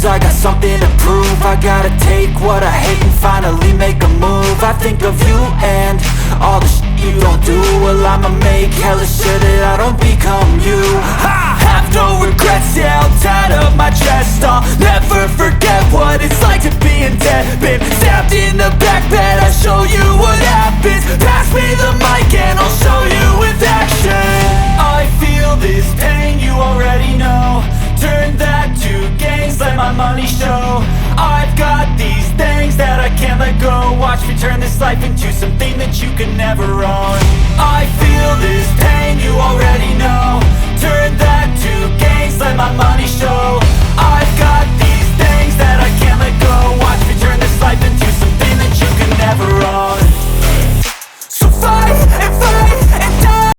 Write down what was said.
lose, I got something to prove. I gotta take what I hate and finally make a move. I think of you and all the shit you don't do. Well, I'ma make hella sure that I don't become you. I have no regrets, yeah, I'll tie up my chest. I'll never forget what it's like to be in debt. Been stabbed in the back bed, I'll show you what happens. Pass me the mic and I'll show you with action. I feel this pain, you already know. Turn that to gains, let my money show. I've got these things that I can't let go. Watch me turn this life into something that you can never own. I feel this pain, you already know. Turn that to gains, let my money show.